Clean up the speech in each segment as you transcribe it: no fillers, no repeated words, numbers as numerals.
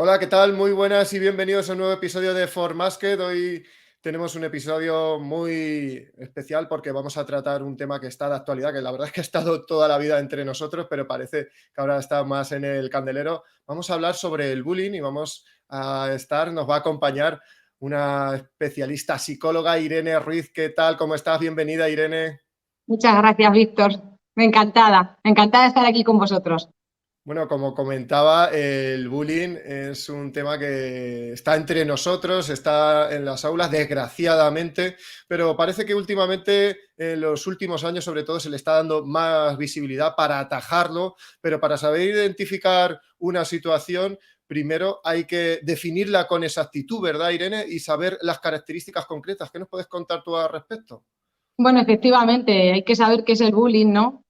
Hola, ¿qué tal? Muy buenas y bienvenidos a un nuevo episodio de ForMasked. Hoy tenemos un episodio muy especial porque vamos a tratar un tema que está de actualidad, que la verdad es que ha estado toda la vida entre nosotros, pero parece que ahora está más en el candelero. Vamos a hablar sobre el bullying y nos va a acompañar una especialista psicóloga, Irene Ruiz. ¿Qué tal? ¿Cómo estás? Bienvenida, Irene. Muchas gracias, Víctor. Encantada de estar aquí con vosotros. Bueno, como comentaba, el bullying es un tema que está entre nosotros, está en las aulas, desgraciadamente, pero parece que últimamente, en los últimos años, sobre todo, se le está dando más visibilidad para atajarlo, pero para saber identificar una situación, primero hay que definirla con exactitud, ¿verdad, Irene? Y saber las características concretas. ¿Qué nos puedes contar tú al respecto? Bueno, efectivamente, hay que saber qué es el bullying, ¿no?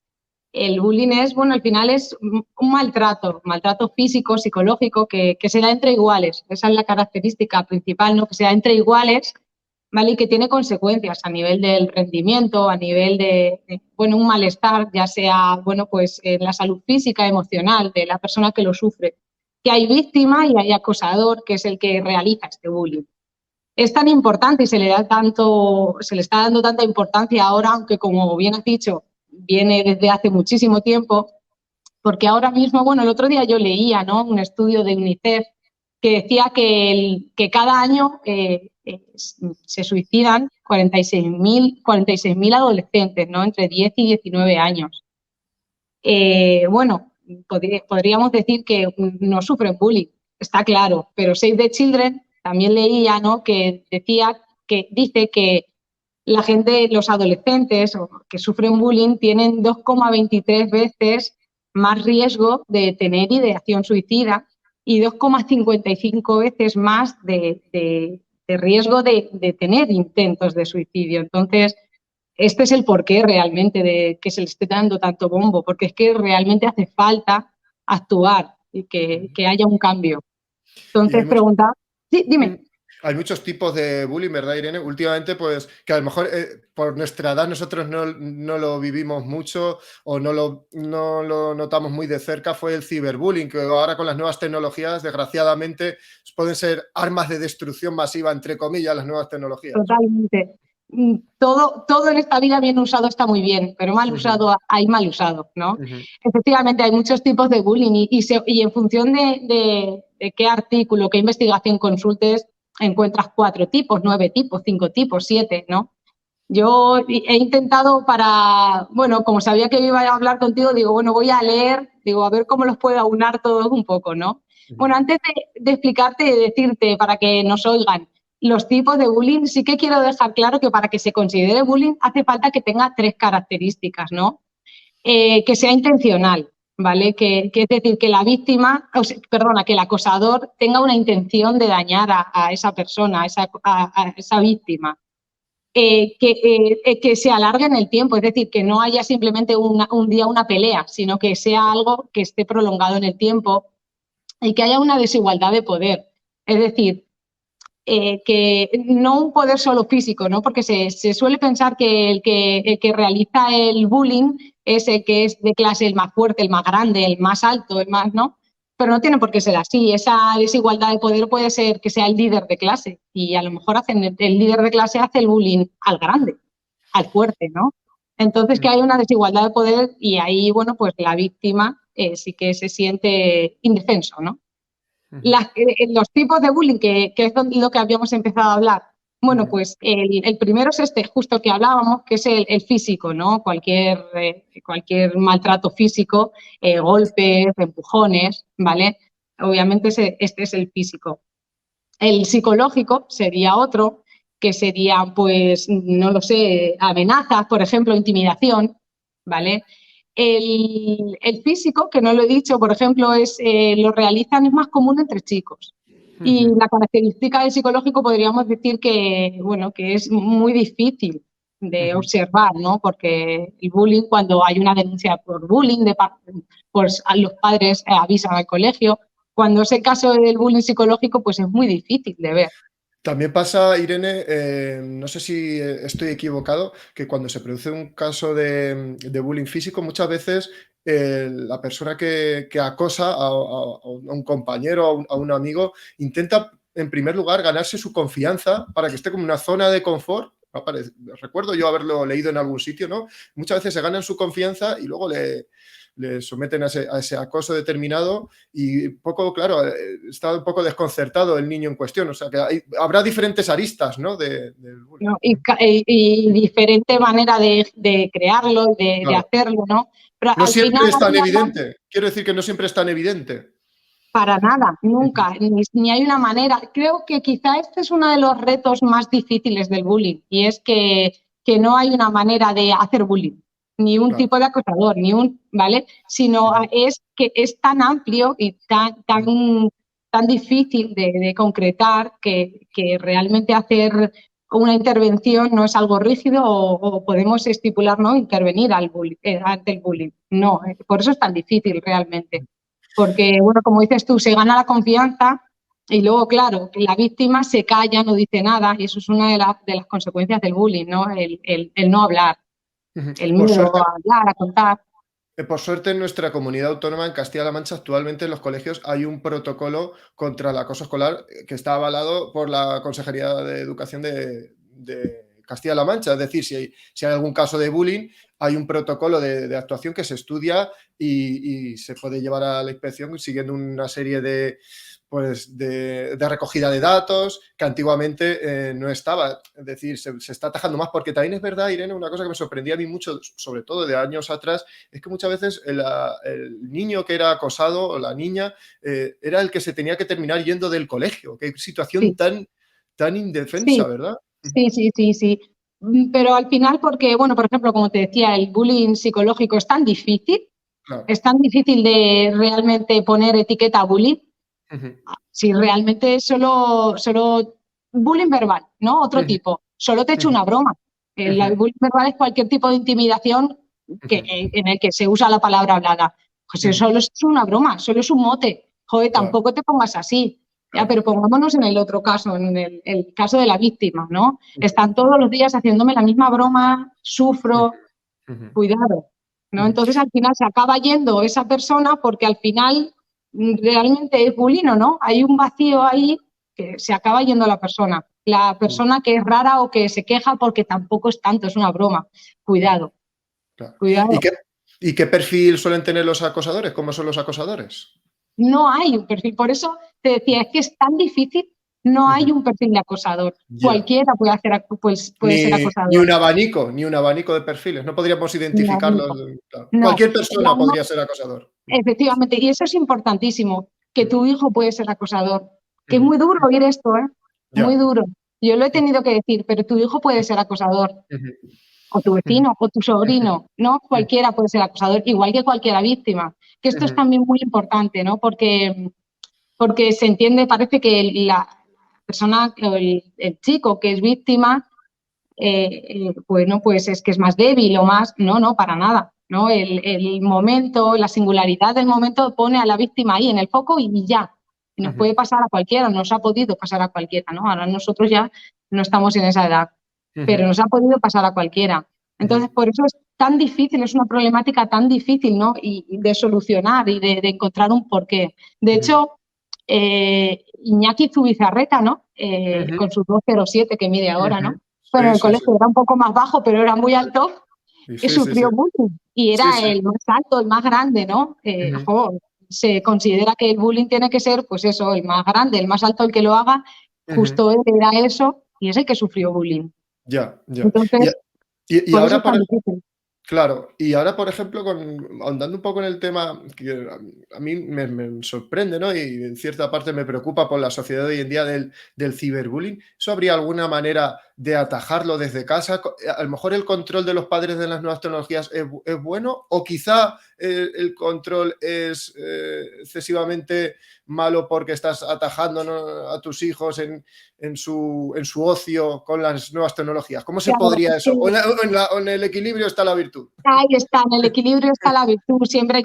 El bullying es, bueno, al final es un maltrato físico, psicológico, que se da entre iguales. Esa es la característica principal, ¿no? Que se da entre iguales, ¿vale? Y que tiene consecuencias a nivel del rendimiento, a nivel bueno, un malestar, ya sea, bueno, pues en la salud física, emocional de la persona que lo sufre. Que hay víctima y hay acosador, que es el que realiza este bullying. Es tan importante y se le está dando tanta importancia ahora, aunque como bien has dicho, viene desde hace muchísimo tiempo, porque ahora mismo, bueno, el otro día yo leía, ¿no?, un estudio de UNICEF que decía que cada año se suicidan 46.000 adolescentes, ¿no?, entre 10 y 19 años. Bueno, podríamos decir que no sufren bullying, está claro, pero Save the Children también leía, ¿no?, que dice que la gente, los adolescentes que sufren bullying tienen 2,23 veces más riesgo de tener ideación suicida y 2,55 veces más de riesgo de tener intentos de suicidio. Entonces, este es el porqué realmente de que se le esté dando tanto bombo, porque es que realmente hace falta actuar y que haya un cambio. Y hay Entonces, mucho, pregunta, sí, Mm, dime. Hay muchos tipos de bullying, ¿verdad, Irene? Últimamente, pues, que a lo mejor por nuestra edad nosotros no lo vivimos mucho o no lo notamos muy de cerca, fue el ciberbullying, que ahora con las nuevas tecnologías, desgraciadamente, pueden ser armas de destrucción masiva, entre comillas, las nuevas tecnologías. Totalmente. Todo en esta vida bien usado está muy bien, pero mal Ujú, usado hay mal usado, ¿no? ujú, Efectivamente, hay muchos tipos de bullying y en función de qué artículo, qué investigación consultes, encuentras 4 tipos, 9 tipos, 5 tipos, 7, ¿no? Yo he intentado bueno, como sabía que iba a hablar contigo, digo, bueno, voy a leer, digo, a ver cómo los puedo aunar todos un poco, ¿no? ujú. Bueno, antes de explicarte y decirte para que nos oigan los tipos de bullying, sí que quiero dejar claro que para que se considere bullying hace falta que tenga 3 características, ¿no? Que sea intencional, ¿vale? Es decir, que la víctima, perdona, que el acosador tenga una intención de dañar a esa persona, a esa víctima. Que se alargue en el tiempo, es decir, que no haya simplemente un día una pelea, sino que sea algo que esté prolongado en el tiempo y que haya una desigualdad de poder. Es decir, que no un poder solo físico, ¿no? Porque se suele pensar que el que realiza el bullying es el que es de clase el más fuerte, el más grande, el más alto, el más, ¿no? Pero no tiene por qué ser así. Esa desigualdad de poder puede ser que sea el líder de clase y a lo mejor el líder de clase hace el bullying al grande, al fuerte, ¿no? Entonces que hay una desigualdad de poder y ahí, bueno, pues la víctima sí que se siente indefenso, ¿no? Ujú. Los tipos de bullying, que es lo que habíamos empezado a hablar. Bueno, Ujú. pues el primero es este, justo que hablábamos, que es el físico, ¿no? Cualquier maltrato físico, golpes, empujones, ¿vale? Obviamente este es el físico. El psicológico sería otro, que sería, pues, no lo sé, amenazas, por ejemplo, intimidación, ¿vale? El físico, que no lo he dicho, por ejemplo, lo realizan, es más común entre chicos. Y Ujú. la característica del psicológico podríamos decir que, bueno, que es muy difícil de Ujú. observar, ¿no? Porque el bullying, cuando hay una denuncia por bullying, pues los padres avisan al colegio. Cuando es el caso del bullying psicológico, pues es muy difícil de ver. También pasa, Irene, no sé si estoy equivocado, que cuando se produce un caso de bullying físico, muchas veces la persona que acosa a un compañero, a un amigo, intenta en primer lugar ganarse su confianza para que esté como en una zona de confort. Recuerdo yo haberlo leído en algún sitio, ¿no? Muchas veces se ganan su confianza y luego le someten a ese acoso determinado y poco, claro, está un poco desconcertado el niño en cuestión. O sea, que habrá diferentes aristas, ¿no? Del bullying. ¿No? Y diferente manera de crearlo y de Claro. hacerlo, ¿no? Pero No al final siempre es tan hay una evidente. Quiero decir que no siempre es tan evidente. para nada, Ujú. nunca, ni hay una manera. Creo que quizá este es uno de los retos más difíciles del bullying y es que no hay una manera de hacer bullying, ni un Claro. tipo de acosador, ni un, ¿vale? Sino Ujú. es que es tan amplio y Ujú. tan difícil de concretar que realmente hacer una intervención no es algo rígido o podemos estipular, ¿no? Intervenir ante el bullying. No, por eso es tan difícil realmente. Porque, bueno, como dices tú, se gana la confianza y luego, claro, la víctima se calla, no dice nada y eso es una de las consecuencias del bullying, ¿no? El no hablar, Ujú. el miedo a hablar, a contar. Por suerte, en nuestra comunidad autónoma, en Castilla-La Mancha, actualmente en los colegios hay un protocolo contra el acoso escolar que está avalado por la Consejería de Educación de Castilla-La Mancha. Es decir, si hay algún caso de bullying, hay un protocolo de actuación que se estudia y se puede llevar a la inspección siguiendo una serie de recogida de datos que antiguamente no estaba. Es decir, se está atajando más porque también es verdad, Irene, una cosa que me sorprendía a mí mucho, sobre todo de años atrás, es que muchas veces el niño que era acosado o la niña era el que se tenía que terminar yendo del colegio. Qué situación Sí, tan indefensa, sí, ¿verdad? sí. Pero al final, porque, bueno, por ejemplo, como te decía, el bullying psicológico Claro. es tan difícil de realmente poner etiqueta a bullying, Ujú, si realmente es solo bullying verbal, ¿no? Otro ujú, tipo, solo te he hecho ujú, una broma. El ujú, bullying verbal es cualquier tipo de intimidación ujú, en el que se usa la palabra hablada. Pues eso ujú. solo es una broma, solo es un mote. Joder, Claro, tampoco te pongas así. Ya, claro. pero pongámonos en el otro caso, en el caso de la víctima, ¿no? Ujú, Están todos los días haciéndome la misma broma, ujú, sufro, ujú, cuidado, ¿no? ujú. Entonces al final se acaba yendo esa persona porque al final realmente es bulino, ¿no? Hay un vacío ahí que se acaba yendo la persona. La Ujú. persona que es rara o que se queja porque tampoco es tanto, es una broma. Cuidado, Claro. ¿Y cuidado. qué perfil suelen tener los acosadores? ¿Cómo son los acosadores? No hay un perfil, por eso te decía, es que es tan difícil, no hay Ujú. un perfil de acosador. Ya. Cualquiera puede, pues, puede ser acosador. Ni un abanico de perfiles. No podríamos No, identificarlos. Claro. no. Cualquier persona podría ser acosador. Efectivamente, y eso es importantísimo, que Ujú, tu hijo puede ser acosador. Que es ujú. muy duro oír esto, ¿eh? Muy Ya. duro. Yo lo he tenido que decir, pero tu hijo puede ser acosador, Ujú, o tu ujú, vecino, o tu ujú, sobrino, ¿no? ujú, Cualquiera puede ser acosador, igual que cualquiera víctima. Que esto es ujú, también muy importante, ¿no? Porque se entiende, parece que la persona, el chico que es víctima, bueno, pues es que es más débil o más, no, para nada, ¿no? El momento, la singularidad del momento pone a la víctima ahí en el foco y ya. Y nos ujú, puede pasar a cualquiera, nos ha podido pasar a cualquiera, ¿no? Ahora nosotros ya no estamos en esa edad, ujú, pero nos ha podido pasar a cualquiera. ujú, Entonces, por eso es tan difícil, es una problemática tan difícil, ¿no? Y de solucionar y de encontrar un porqué. De ujú, hecho, Iñaki Zubizarreta, ¿no? ujú, Con su 2,07 que mide ahora, ujú. ¿no? Bueno, en Sí, el sí, sí. colegio era un poco más bajo, pero era muy alto Sí, y sí, sí. sufrió bullying. Y Sí, era sí. el más alto, el más grande, ¿no? Ujú, Se considera que el bullying tiene que ser, pues eso, el más grande, el más alto el que lo haga. ujú. Justo él era eso y es el que sufrió bullying. Ya, ya. Y, Entonces, y por eso ahora, es tan difícil. claro, y ahora, por ejemplo, ahondando un poco en el tema que a mí me sorprende, ¿no? Y en cierta parte me preocupa por la sociedad de hoy en día del ciberbullying. ¿Eso habría alguna manera de atajarlo desde casa. A lo mejor el control de los padres de las nuevas tecnologías es bueno, o quizá el control es excesivamente malo porque estás atajando, ¿no?, a tus hijos en su ocio con las nuevas tecnologías. ¿Cómo se Claro, podría es que eso? ¿O en el equilibrio está la virtud? ahí está, en el equilibrio está la virtud. Siempre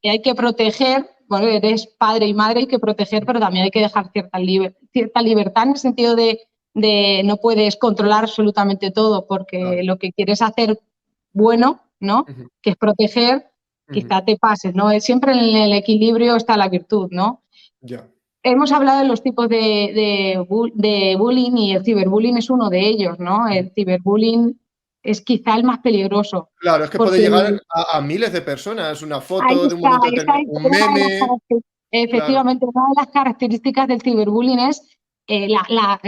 hay que proteger, bueno, eres padre y madre, hay que proteger, pero también hay que dejar cierta libertad en el sentido de no puedes controlar absolutamente todo, porque Claro. lo que quieres hacer bueno, ¿no? Ujú, Que es proteger, ujú. quizá te pases, ¿no? Siempre en el equilibrio está la virtud, ¿no? Ya. Hemos hablado de los tipos de bullying y el ciberbullying es uno de ellos, ¿no? Ujú. El ciberbullying es quizá el más peligroso, Claro, es que puede porque llegar a miles de personas. Una ahí foto de un está, momento esa determinado, es un una de las meme. Claro, efectivamente, una de las características del ciberbullying es la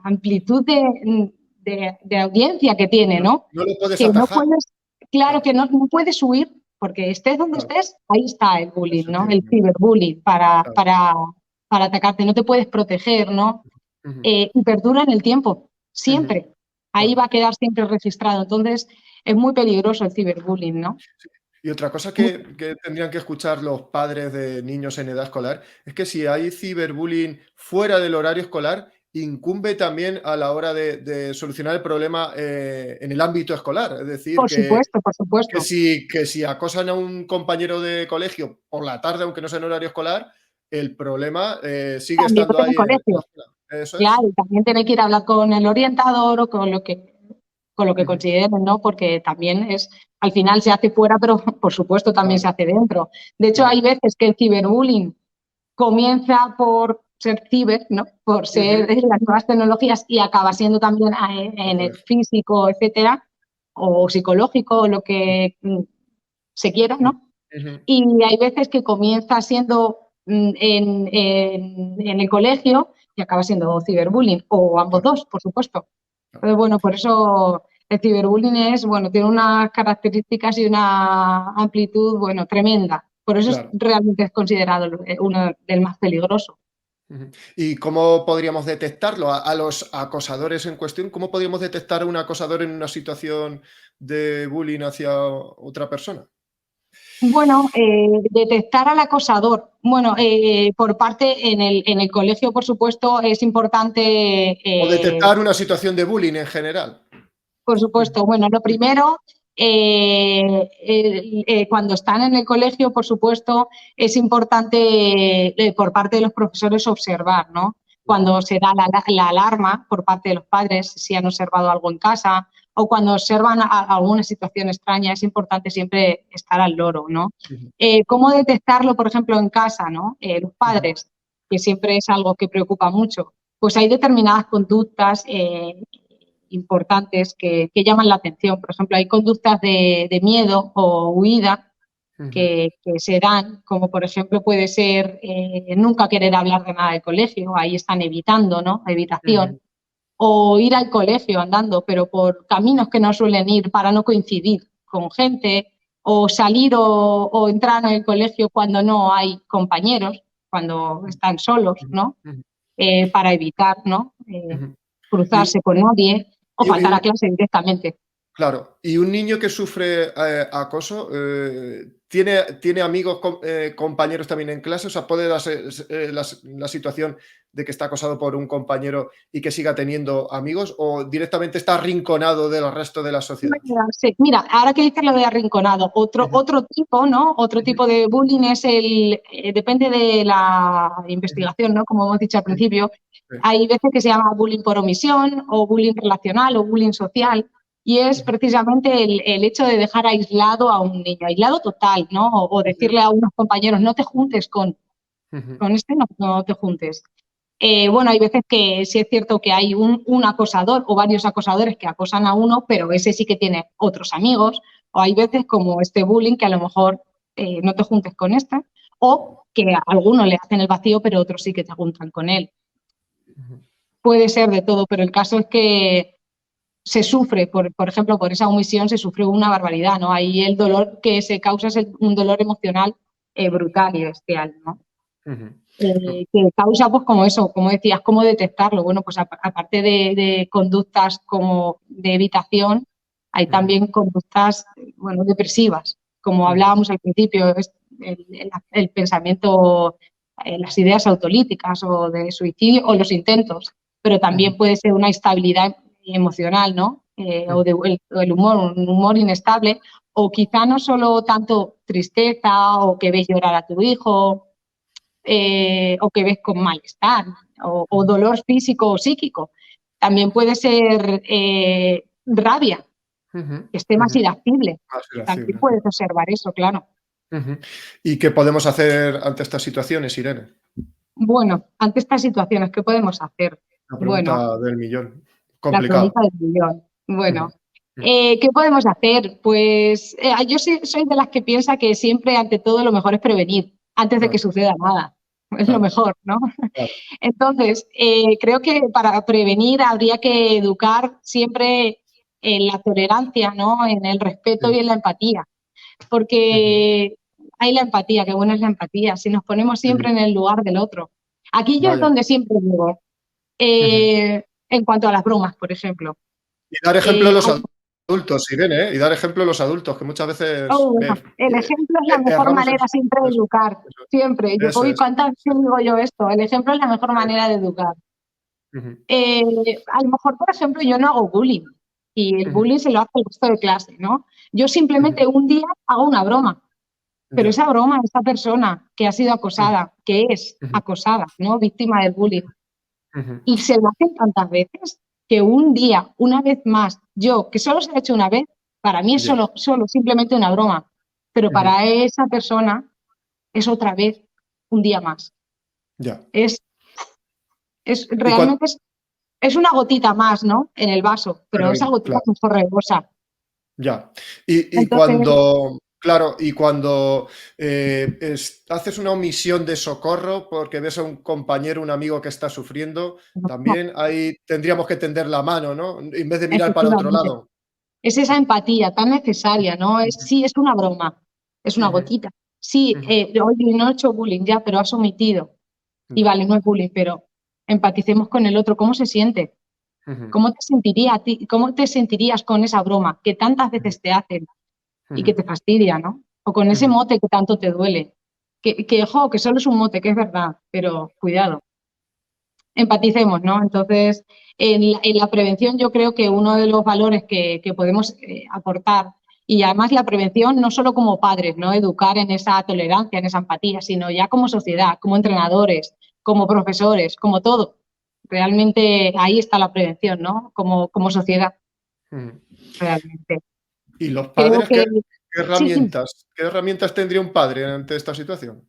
amplitud de audiencia que tiene, no, ¿no? no lo puedes Que no atajar. puedes, claro Claro, que no puedes huir, porque estés donde claro, estés, ahí está el bullying, eso ¿no? te iba El a decir, ciberbullying claro. para atacarte, no te puedes proteger, ¿no? Ujú, Y perdura en el tiempo, ujú, siempre. Ahí va claro. a quedar siempre registrado. Entonces, es muy peligroso el ciberbullying, ¿no? Y otra cosa que tendrían que escuchar los padres de niños en edad escolar es que si hay ciberbullying fuera del horario escolar, incumbe también a la hora de solucionar el problema en el ámbito escolar. Es decir, Por supuesto, por que supuesto. si acosan a un compañero de colegio por la tarde, aunque no sea en horario escolar, el problema sigue También estando en el ahí en la colegio. escuela. Eso es. Claro, y también tiene que ir a hablar con el orientador o con lo que Ujú, consideren, ¿no? Porque también es, al final se hace fuera, pero por supuesto también se claro, hace dentro. De hecho, hay claro. veces que el ciberbullying comienza por ser ciber, ¿no? Por ser Ujú, las nuevas tecnologías y acaba siendo también el en el colegio. físico, etcétera, o psicológico, o lo que se quiera, Ujú, ¿no? ujú, Y hay veces que comienza siendo en el colegio y acaba siendo ciberbullying, o ambos claro, dos, por supuesto. claro. Entonces, bueno, por eso el ciberbullying es, bueno, tiene unas características y una amplitud, bueno, tremenda. Por eso Claro. realmente es considerado uno del más peligroso. Ujú. ¿Y cómo podríamos detectarlo? A los acosadores en cuestión, ¿cómo podríamos detectar a un acosador en una situación de bullying hacia otra persona? Bueno, detectar al acosador. Bueno, por parte en el colegio, por supuesto, es importante O detectar una situación de bullying en general. por Ujú, supuesto. Bueno, lo primero, cuando están en el colegio, por supuesto, es importante por parte de los profesores observar, ¿no? ujú, Cuando se da la alarma por parte de los padres, si han observado algo en casa o cuando observan alguna situación extraña, es importante siempre estar al loro, ¿no? ujú, ¿Cómo detectarlo, por ejemplo, en casa, ¿no? Los ujú, padres, que siempre es algo que preocupa mucho. Pues hay determinadas conductas importantes que llaman la atención. Por ejemplo, hay conductas de miedo o huida ujú, que se dan, como por ejemplo puede ser nunca querer hablar de nada del colegio, ahí están evitando, ¿no? Evitación. ujú, O ir al colegio andando, pero por caminos que no suelen ir para no coincidir con gente, o salir o entrar en el colegio cuando no hay compañeros, cuando están solos, ujú, ¿no? ujú, Para evitar, ¿no? ujú. Y, Cruzarse con nadie o faltar a y clase directamente. claro, y un niño que sufre acoso, ¿tiene amigos, compañeros también en clase? O sea, ¿puede darse la situación de que está acosado por un compañero y que siga teniendo amigos? ¿O directamente está arrinconado del resto de la sociedad? Mira, sí, mira, ahora que dices lo de arrinconado, Ujú, otro tipo, ¿no? Otro ujú, tipo de bullying es depende de la ujú, investigación, ¿no? Como hemos dicho al ujú, principio, sí, hay veces que se llama bullying por omisión o bullying relacional o bullying social y es ujú, precisamente el hecho de dejar aislado a un niño, aislado total, ¿no? O ujú, decirle a unos compañeros, no te juntes ujú, con este, no te juntes. Bueno, hay veces que sí es cierto que hay un acosador o varios acosadores que acosan a uno, pero ese sí que tiene otros amigos. O hay veces como este bullying que a lo mejor no te juntes con este, o que a algunos le hacen el vacío, pero otros sí que te juntan con él. ujú. Puede ser de todo, pero el caso es que se sufre, por ejemplo, por esa omisión se sufre una barbaridad, ¿no? Ahí el dolor que se causa es un dolor emocional brutal y bestial, ¿no? Ujú. que causa, pues como eso, como decías, cómo detectarlo. Bueno, pues aparte de conductas como de evitación, hay también conductas, bueno, depresivas, como hablábamos al principio, el pensamiento, las ideas autolíticas o de suicidio o los intentos, pero también puede ser una instabilidad emocional, ¿no? O el humor, un humor inestable, o quizá no solo tanto tristeza o que ves llorar a tu hijo, o que ves con malestar o dolor físico o psíquico. También puede ser rabia, que esté más irascible. Más También irascible. puedes observar eso, claro. ¿Y qué podemos hacer ante estas situaciones, Irene? Bueno, ante estas situaciones, ¿qué podemos hacer? La Bueno, pregunta del millón. la Complicado. pregunta del millón. Bueno, Ujú, ujú. ¿qué podemos hacer? Pues yo soy de las que piensa que siempre, ante todo, lo mejor es prevenir, antes de que Claro, suceda nada. Es lo claro, mejor, ¿no? claro. Entonces, creo que para prevenir habría que educar siempre en la tolerancia, ¿no? En el respeto Sí. y en la empatía, Ujú, porque hay la empatía, qué buena es la empatía, si nos ponemos siempre sí. en el lugar del otro. Aquí yo es Vaya. donde siempre digo, Ujú. en cuanto a las bromas, por ejemplo. Y dar ejemplo a los Hay adultos, Irene, ¿eh? Y dar ejemplo a los adultos, que muchas veces Oh, bueno, el ejemplo es la mejor erramos en manera siempre de eso, educar, eso, siempre. Yo, eso hoy, es. ¿cuántas veces digo yo esto? El ejemplo es la mejor manera de educar. Ujú, Eh, a lo mejor, por ejemplo, yo no hago bullying y el ujú, bullying se lo hace el resto de clase, ¿no? Yo ujú. simplemente un día hago una broma, pero Ya. esa broma, esa persona que ha sido Ujú, acosada, que es ujú, acosada, ¿no? Víctima del bullying, ujú. y se lo hacen tantas veces que un día, una vez más, yo, que solo se ha hecho una vez, para mí es Ya. solo simplemente una broma, pero Ujú. para esa persona es otra vez un día más. Ya. Es, Y cuan realmente es una gotita más, ¿no? En el vaso, pero pero esa gotita claro. es correosa. Ya. Y Entonces, cuando, claro, y cuando haces una omisión de socorro porque ves a un compañero, un amigo que está sufriendo, no, también ahí tendríamos que tender la mano, ¿no? En vez de mirar para otro efectivamente, lado. es esa empatía tan necesaria, ¿no? Sí, es una broma, es una Ujú, gotita. Sí, ujú, oye, no he hecho bullying ya, pero has omitido. Y ya, vale, no es bullying, pero empaticemos con el otro. ¿Cómo se siente? ujú, ¿Cómo te sentiría a ti? ¿Cómo te sentirías con esa broma que tantas ujú, veces te hacen y ujú, que te fastidia, ¿no? O con ese ujú, mote que tanto te duele. Que solo es un mote, que es verdad, pero cuidado, empaticemos, ¿no? Entonces, en la prevención yo creo que uno de los valores que podemos aportar, y además la prevención no solo como padres, ¿no? Educar en esa tolerancia, en esa empatía, sino ya como sociedad, como entrenadores, como profesores, como todo. Realmente ahí está la prevención, ¿no? Como sociedad, ujú. realmente. ¿Y los Creo padres que sí, sí. qué herramientas tendría un padre ante esta situación?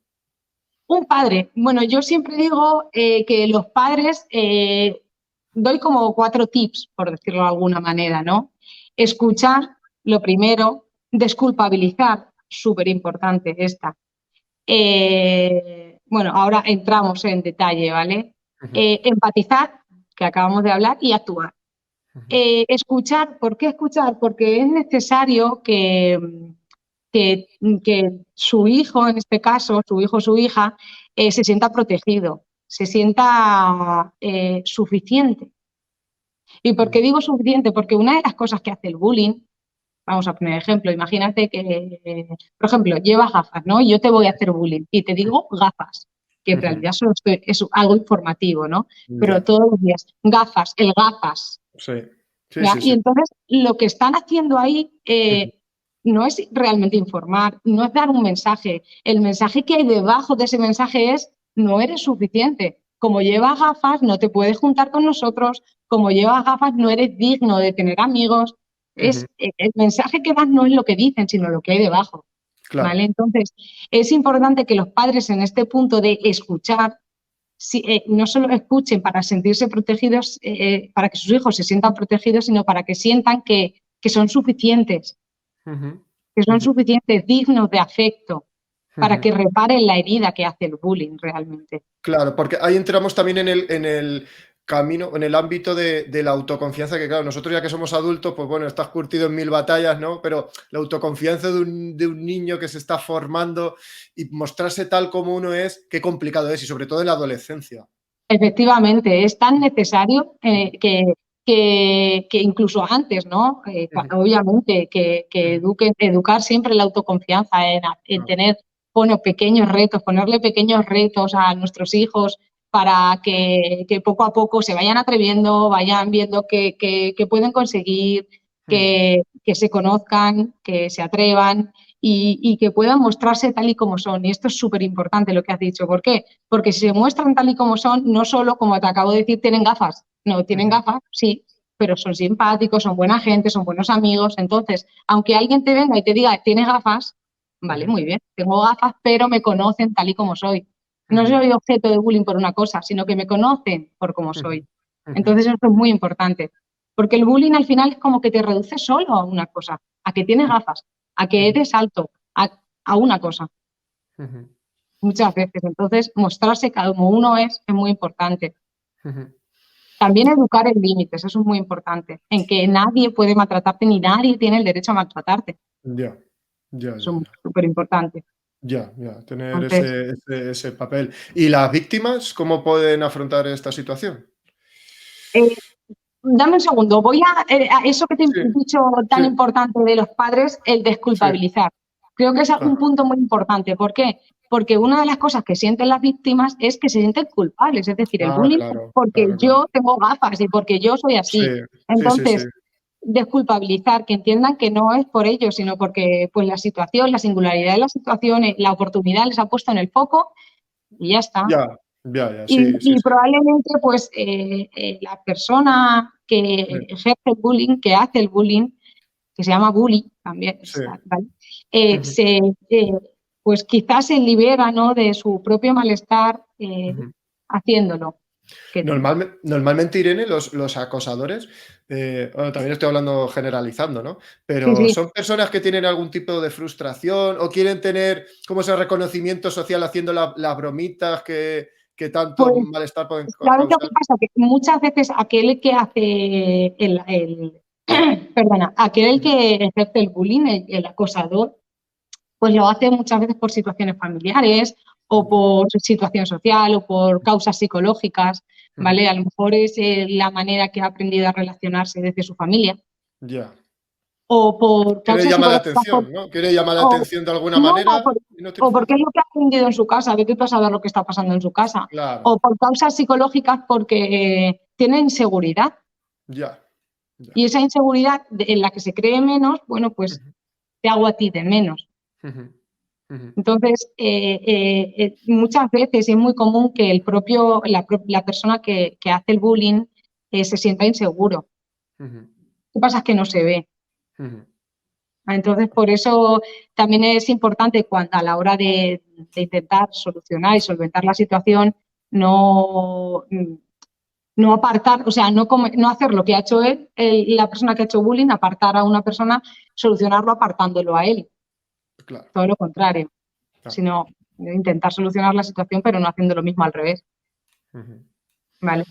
Un padre. Bueno, yo siempre digo que los padres, doy como 4 tips, por decirlo de alguna manera, ¿no? Escuchar, lo primero, desculpabilizar, súper importante esta. Bueno, ahora entramos en detalle, ¿vale? Ujú, Empatizar, que acabamos de hablar, y actuar. ujú, Escuchar, ¿por qué escuchar? Porque es necesario que su hijo, en este caso, su hijo o su hija, se sienta protegido, se sienta suficiente. ¿Y por qué ya, digo suficiente? Porque una de las cosas que hace el bullying, vamos a poner ejemplo, imagínate que, por ejemplo, llevas gafas, ¿no? Y yo te voy a hacer bullying y te digo gafas, que en ujú, realidad es algo informativo, ¿no? Pero ya, todos los días, gafas, el gafas. sí, sí, ¿Ya? sí, Y sí. entonces lo que están haciendo ahí Ujú, no es realmente informar, no es dar un mensaje. El mensaje que hay debajo de ese mensaje es, no eres suficiente. Como llevas gafas, no te puedes juntar con nosotros. Como llevas gafas, no eres digno de tener amigos. ujú, El mensaje que das no es lo que dicen, sino lo que hay debajo. claro. ¿Vale? Entonces, es importante que los padres en este punto de escuchar no solo escuchen para sentirse protegidos, para que sus hijos se sientan protegidos, sino para que sientan que Ujú, que son ujú, suficientes, dignos de afecto, para ujú. que reparen la herida que hace el bullying realmente. Claro, porque ahí entramos también en el camino, en el ámbito de la autoconfianza, que claro, nosotros ya que somos adultos, pues bueno, estás curtido en 1000 batallas, ¿no? Pero la autoconfianza de un niño que se está formando y mostrarse tal como uno es, qué complicado es, y sobre todo en la adolescencia. Efectivamente, es tan necesario que incluso antes, ¿no? Ujú. Obviamente, que Ujú. educar siempre la autoconfianza en Claro. tener, bueno, pequeños retos, ponerle pequeños retos a nuestros hijos para que poco a poco se vayan atreviendo, vayan viendo que pueden conseguir, Mm. que se conozcan, que se atrevan y que puedan mostrarse tal y como son. Y esto es súper importante lo que has dicho. ¿Por qué? Porque si se muestran tal y como son, no solo, como te acabo de decir, tienen gafas. No, tienen Ujú. gafas, sí, pero son simpáticos, son buena gente, son buenos amigos. Entonces, aunque alguien te venga y te diga, tienes gafas, vale, Ujú. muy bien, tengo gafas, pero me conocen tal y como soy. No Ujú. soy objeto de bullying por una cosa, sino que me conocen por cómo Ujú. soy. Ujú. Entonces, esto es muy importante. Porque el bullying al final es como que te reduce solo a una cosa, a que tienes gafas, a que Ujú. eres alto, a una cosa Ujú. muchas veces. Entonces, mostrarse como uno es muy importante. Ujú. También educar en límites, eso es muy importante, en que nadie puede maltratarte ni nadie tiene el derecho a maltratarte. Ya, ya, ya, Eso es ya. súper importante. Ya, ya, tener Entonces, ese papel. ¿Y las víctimas cómo pueden afrontar esta situación? eh, dame un segundo, voy a eso que te he Sí, dicho tan sí, importante de los padres, el sí, desculpabilizar. Creo que es un claro, punto muy importante. ¿Por qué? Porque una de las cosas que sienten las víctimas es que se sienten culpables, es decir, el ah, bullying claro, porque claro, claro. yo tengo gafas y porque yo soy Sí, así. sí, sí, sí. Entonces, desculpabilizar, que entiendan que no es por ellos, sino porque pues la situación, la singularidad de la situación, la oportunidad les ha puesto en el foco y ya está. Ya, ya, ya, sí, sí, Y sí. probablemente pues la persona que Mm, ejerce el bullying, que hace el bullying, que se llama bully también, sí. ¿vale? Ujú, Se, pues quizás se libera, ¿no?, de su propio malestar ujú. haciéndolo. Que, Normalmente, Irene, los acosadores, bueno, también estoy hablando generalizando, ¿no? sí, Pero sí. son personas que tienen algún tipo de frustración o quieren tener como ese reconocimiento social haciendo las bromitas que tanto Pues, malestar pueden ¿sabes lo que causar. pasa? Que muchas veces aquel que hace perdona, aquel Ujú, que ejerce el bullying, el acosador, pues lo hace muchas veces por situaciones familiares o ya, por situación social o por causas psicológicas, ujú, ¿vale? A lo mejor es la manera que ha aprendido a relacionarse desde su familia ya. o por Quiere causas llamar la psicológicas atención, ¿no? Quiere llamar la o, atención de alguna no, manera y no o porque triunfa. es lo que ha aprendido en su casa, vete tú a saber lo que está pasando en su casa, Claro, o por causas psicológicas porque tiene inseguridad ya, ya. y esa inseguridad en la que se cree menos, bueno, pues Ujú, te hago a ti de menos. ujú, ujú, Entonces, muchas veces es muy común que la persona que hace el bullying se sienta inseguro. ujú, Lo que pasa es que no se ve. ujú. Entonces, por eso también es importante cuando a la hora de intentar solucionar y solventar la situación, no, no apartar, o sea, no hacer lo que ha hecho él, la persona que ha hecho bullying, apartar a una persona, solucionarlo apartándolo a él. Claro, Todo lo contrario, claro. sino intentar solucionar la situación, pero no haciendo lo mismo al revés. Ujú, ¿Vale?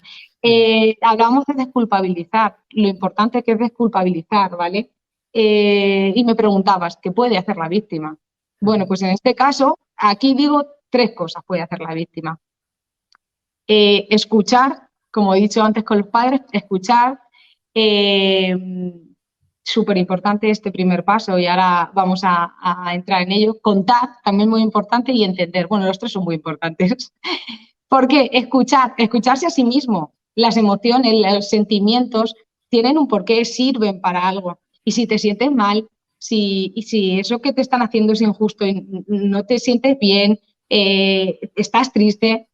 ujú, Hablábamos de desculpabilizar, lo importante que es desculpabilizar, ¿vale? Y me preguntabas, ¿qué puede hacer la víctima? Bueno, ujú. pues en este caso, aquí digo tres cosas puede hacer la víctima. Escuchar, como he dicho antes con los padres, escuchar, eh, súper importante este primer paso y ahora vamos a entrar en ello. Contar, también muy importante, y entender. Bueno, los tres son muy importantes. Porque escucharse a sí mismo, las emociones, los sentimientos tienen un porqué, sirven para algo. Y si te sientes mal, y si eso que te están haciendo es injusto y no te sientes bien, estás triste,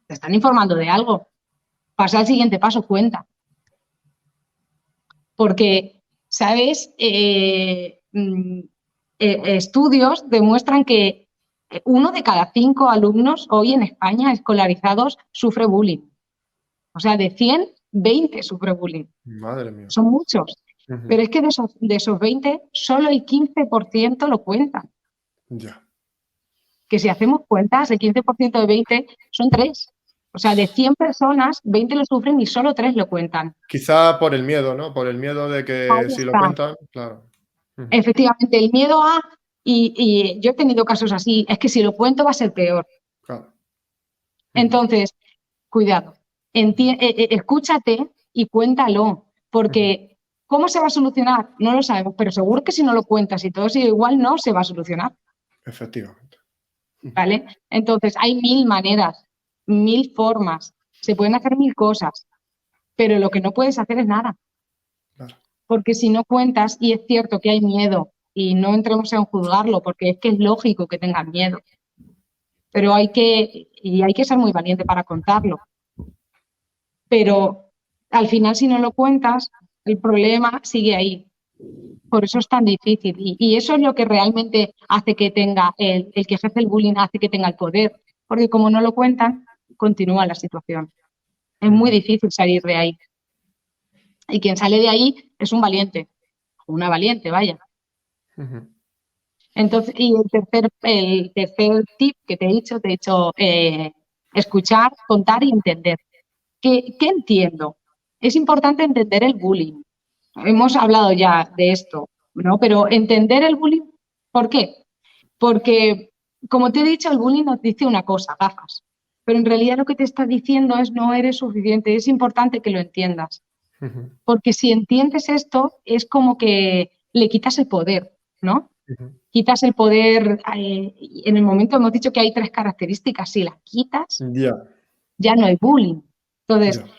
te están informando de algo. Pasa al siguiente paso, cuenta. Porque, ¿sabes? Estudios demuestran que 1 de cada 5 alumnos hoy en España escolarizados sufre bullying. O sea, de 100, 20 sufre bullying. Madre mía. Son muchos. Ujú, Pero es que de esos 20, solo el 15% lo cuentan. ya. Que si hacemos cuentas, el 15% de 20 son 3. O sea, de 100 personas, 20 lo sufren y solo 3 lo cuentan. Quizá por el miedo, ¿no? Por el miedo de que Ahí si lo está. cuentan, claro. Ujú, Efectivamente, el miedo a, y yo he tenido casos así, es que si lo cuento va a ser peor. claro. Ujú, Entonces, cuidado, escúchate y cuéntalo, ujú, porque ¿cómo se va a solucionar? No lo sabemos, pero seguro que si no lo cuentas y todo sigue igual, no se va a solucionar, efectivamente. Ujú, ¿vale? Entonces, hay 1000 maneras, 1000 formas, se pueden hacer 1000 cosas, pero lo que no puedes hacer es nada, claro. porque si no cuentas, y es cierto que hay miedo, y no entremos en juzgarlo, porque es que es lógico que tengan miedo, pero hay que ser muy valiente para contarlo. Pero al final, si no lo cuentas, el problema sigue ahí. Por eso es tan difícil. Y eso es lo que realmente hace que tenga, el que ejerce el bullying hace que tenga el poder. Porque como no lo cuentan, continúa la situación. Es muy Ujú, difícil salir de ahí. Y quien sale de ahí es un valiente, o una valiente, vaya. ujú, Entonces, y el tercer tip que te he dicho escuchar, contar y entender. ¿Qué entiendo? Es importante entender el bullying. Hemos hablado ya de esto, ¿no? Pero entender el bullying, ¿por qué? Porque, como te he dicho, el bullying nos dice una cosa, gafas. Pero en realidad lo que te está diciendo es no eres suficiente. Es importante que lo entiendas. ujú, Porque si entiendes esto, es como que le quitas el poder, ¿no? ujú. Quitas el poder. En el momento hemos dicho que hay 3 características. Si las quitas, Ya, ya no hay bullying. Entonces, ya,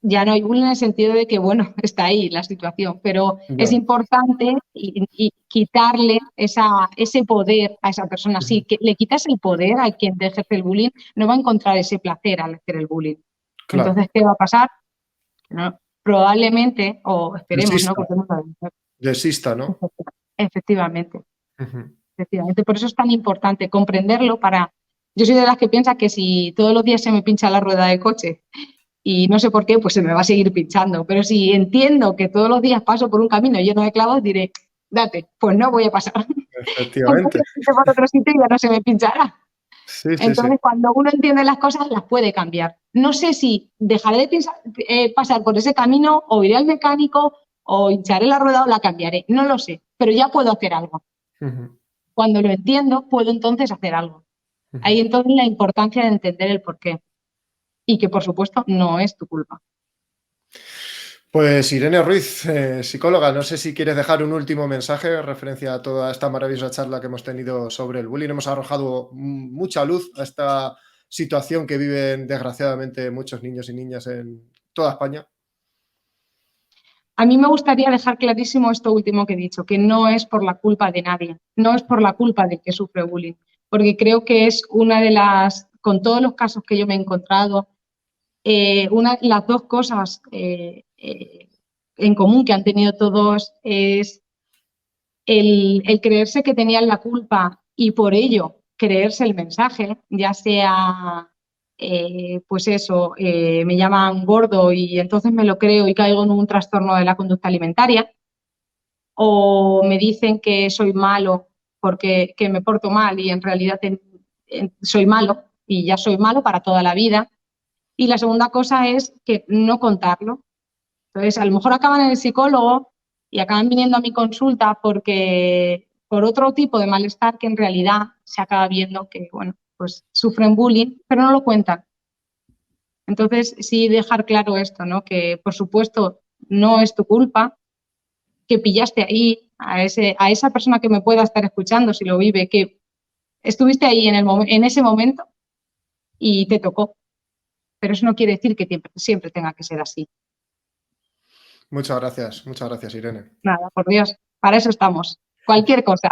ya no hay bullying en el sentido de que, bueno, está ahí la situación, pero es ya. importante y quitarle ese poder a esa persona. Ujú, Si que le quitas el poder a quien te ejerce el bullying, no va a encontrar ese placer al hacer el bullying. Entonces, claro. ¿qué va a pasar? ¿No? Probablemente, o esperemos, ¿no? Desista, Porque no sabemos. desista, ¿no? Efectivamente, Ujú, efectivamente. Por eso es tan importante comprenderlo para... Yo soy de las que piensa que si todos los días se me pincha la rueda de coche y no sé por qué, pues se me va a seguir pinchando. Pero si entiendo que todos los días paso por un camino lleno de clavos, diré, date, pues no voy a pasar. efectivamente. Entonces, iré por otro sitio y ya no se me pinchará. Sí, sí, sí. Entonces, cuando uno entiende las cosas, las puede cambiar. No sé si dejaré de pasar por ese camino o iré al mecánico o hincharé la rueda o la cambiaré. No lo sé, pero ya puedo hacer algo. Ujú, Cuando lo entiendo, puedo entonces hacer algo. ujú. Ahí entonces la importancia de entender el porqué y que, por supuesto, no es tu culpa. Pues Irene Ruiz, psicóloga, no sé si quieres dejar un último mensaje en referencia a toda esta maravillosa charla que hemos tenido sobre el bullying. Hemos arrojado mucha luz a esta situación que viven desgraciadamente muchos niños y niñas en toda España. A mí me gustaría dejar clarísimo esto último que he dicho, que no es por la culpa de nadie, no es por la culpa del que sufre bullying, porque creo que es una de las, con todos los casos que yo me he encontrado, las dos cosas en común que han tenido todos es el creerse que tenían la culpa y por ello creerse el mensaje, ya sea, pues eso, me llaman gordo y entonces me lo creo y caigo en un trastorno de la conducta alimentaria, o me dicen que soy malo porque que me porto mal y en realidad soy malo y ya soy malo para toda la vida. Y la segunda cosa es que no contarlo. Entonces, a lo mejor acaban en el psicólogo y acaban viniendo a mi consulta porque por otro tipo de malestar que en realidad se acaba viendo que, bueno, pues sufren bullying, pero no lo cuentan. Entonces, sí dejar claro esto, ¿no? Que por supuesto no es tu culpa, que pillaste ahí a esa persona que me pueda estar escuchando si lo vive, que estuviste ahí en ese momento y te tocó. Pero eso no quiere decir que siempre tenga que ser así. Muchas gracias, Irene. Nada, por Dios, para eso estamos. Cualquier cosa.